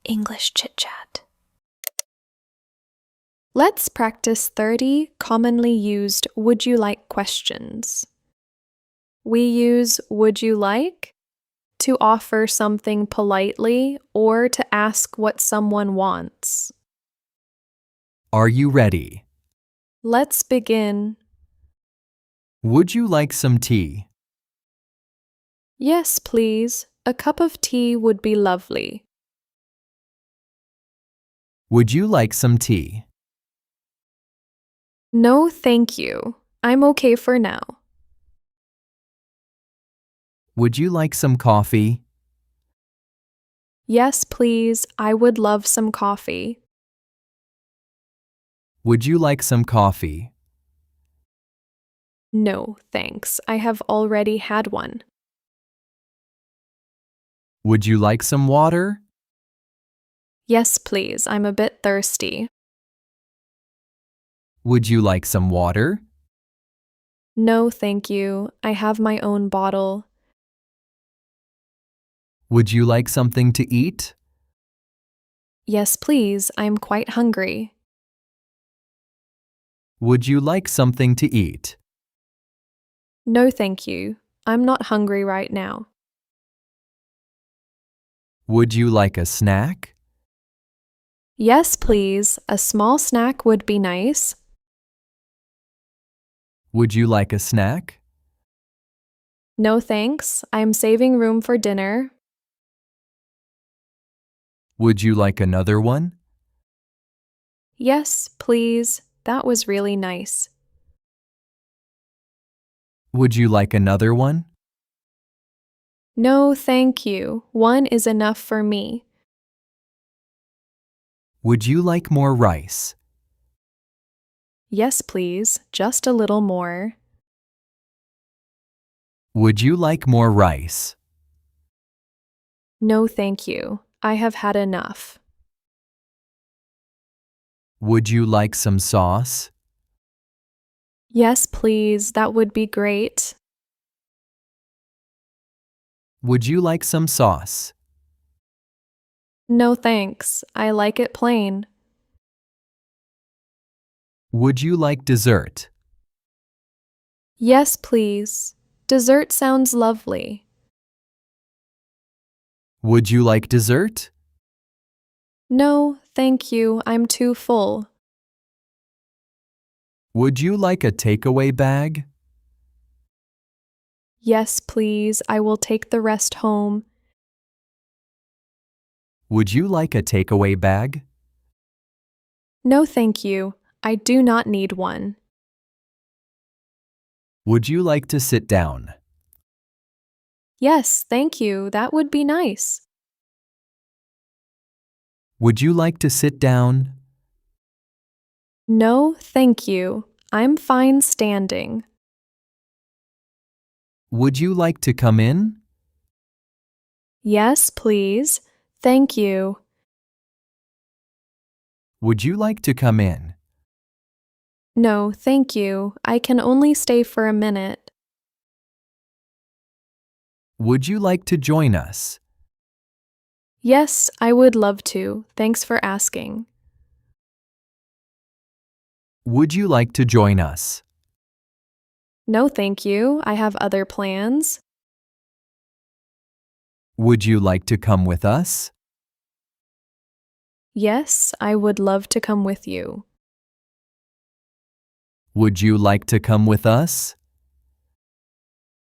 English ChitChat. Let's practice 30 commonly used would you like questions. We use would you like to offer something politely or to ask what someone wants. Are you ready? Let's begin. Would you like some tea? Yes, please. A cup of tea would be lovely. Would you like some tea? No, thank you. I'm okay for now. Would you like some coffee? Yes, please. I would love some coffee. Would you like some coffee? No, thanks. I have already had one. Would you like some water? Yes, please. I'm a bit thirsty. Would you like some water? No, thank you. I have my own bottle. Would you like something to eat? Yes, please. I'm quite hungry. Would you like something to eat? No, thank you. I'm not hungry right now. Would you like a snack? Yes, please. A small snack would be nice. Would you like a snack? No, thanks. I'm saving room for dinner. Would you like another one? Yes, please. That was really nice. Would you like another one? No, thank you. One is enough for me. Would you like more rice? Yes, please. Just a little more. Would you like more rice? No, thank you. I have had enough. Would you like some sauce? Yes, please. That would be great. Would you like some sauce? No, thanks. I like it plain. Would you like dessert? Yes, please. Dessert sounds lovely. Would you like dessert? No, thank you. I'm too full. Would you like a takeaway bag? Yes, please. I will take the rest home. Would you like a takeaway bag? No, thank you. I do not need one. Would you like to sit down? Yes, thank you. That would be nice. Would you like to sit down? No, thank you. I'm fine standing. Would you like to come in? Yes, please. Thank you. Would you like to come in? No, thank you. I can only stay for a minute. Would you like to join us? Yes, I would love to. Thanks for asking. Would you like to join us? No, thank you. I have other plans. Would you like to come with us? Yes, I would love to come with you. Would you like to come with us?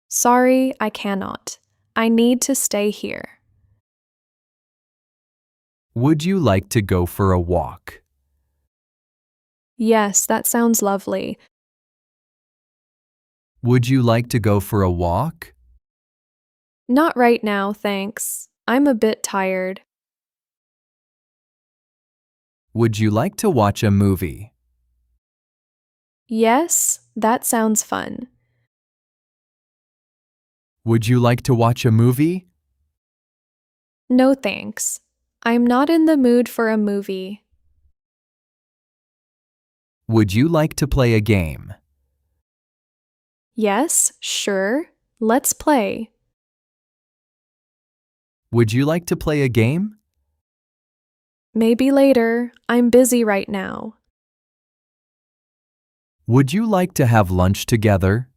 Sorry, I cannot. I need to stay here. Would you like to go for a walk? Yes, that sounds lovely. Would you like to go for a walk? Not right now, thanks. I'm a bit tired. Would you like to watch a movie? Yes, that sounds fun. Would you like to watch a movie? No, thanks. I'm not in the mood for a movie. Would you like to play a game? Yes, sure. Let's play. Would you like to play a game? Maybe later. I'm busy right now. Would you like to have lunch together?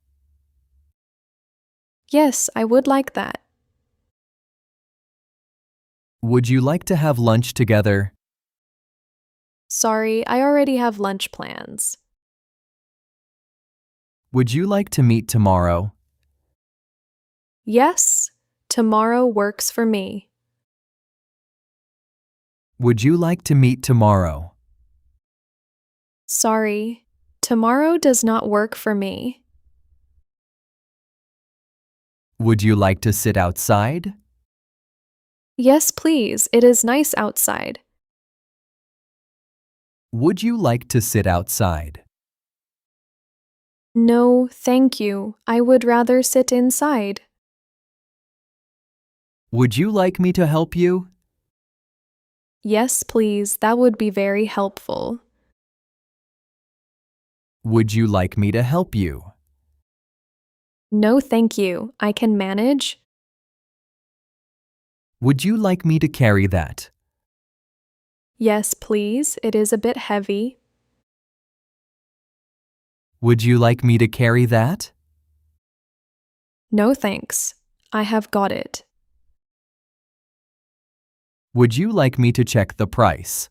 Yes, I would like that. Would you like to have lunch together? Sorry, I already have lunch plans. Would you like to meet tomorrow? Yes, tomorrow works for me. Would you like to meet tomorrow? Sorry, tomorrow does not work for me. Would you like to sit outside? Yes, please, it is nice outside. Would you like to sit outside? No, thank you. I would rather sit inside. Would you like me to help you? Yes, please, that would be very helpful. Would you like me to help you? No, thank you. I can manage. Would you like me to carry that? Yes, please, it is a bit heavy. Would you like me to carry that? No, thanks. I have got it. Would you like me to check the price?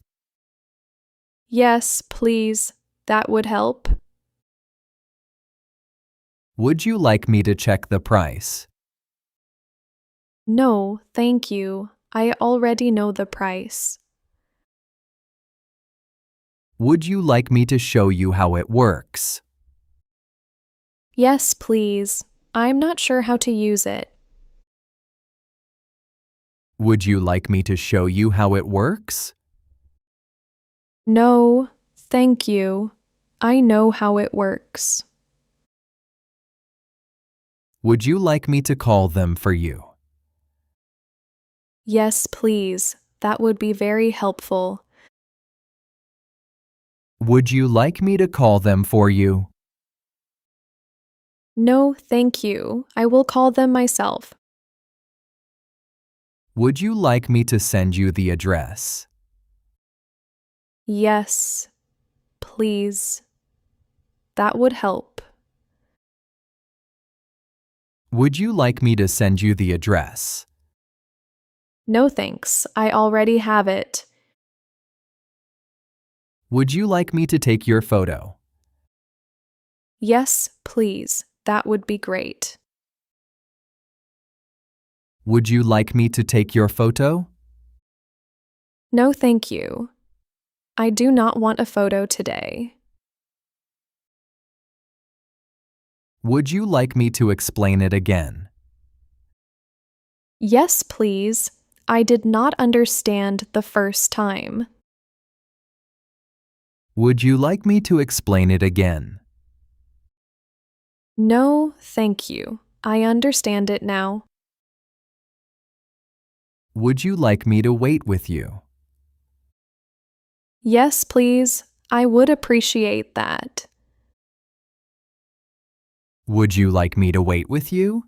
Yes, please, that would help. Would you like me to check the price? No, thank you. I already know the price. Would you like me to show you how it works? Yes, please. I'm not sure how to use it. Would you like me to show you how it works? No, thank you. I know how it works. Would you like me to call them for you? Yes, please. That would be very helpful. Would you like me to call them for you? No, thank you. I will call them myself. Would you like me to send you the address? Yes, please. That would help. Would you like me to send you the address? No, thanks. I already have it. Would you like me to take your photo? Yes, please. That would be great. Would you like me to take your photo? No, thank you. I do not want a photo today. Would you like me to explain it again? Yes, please. I did not understand the first time. Would you like me to explain it again? No, thank you. I understand it now. Would you like me to wait with you? Yes, please. I would appreciate that. Would you like me to wait with you?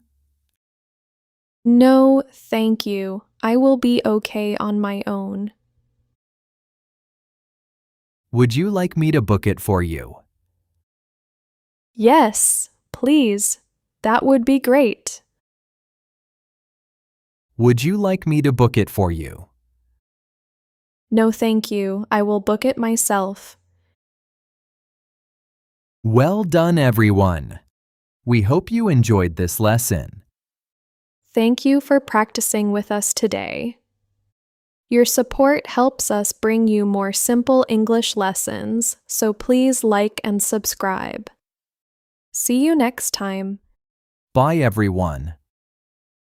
No, thank you. I will be okay on my own. Would you like me to book it for you? Yes, please. That would be great. Would you like me to book it for you? No, thank you. I will book it myself. Well done, everyone. We hope you enjoyed this lesson. Thank you for practicing with us today. Your support helps us bring you more simple English lessons, so please like and subscribe. See you next time. Bye, everyone.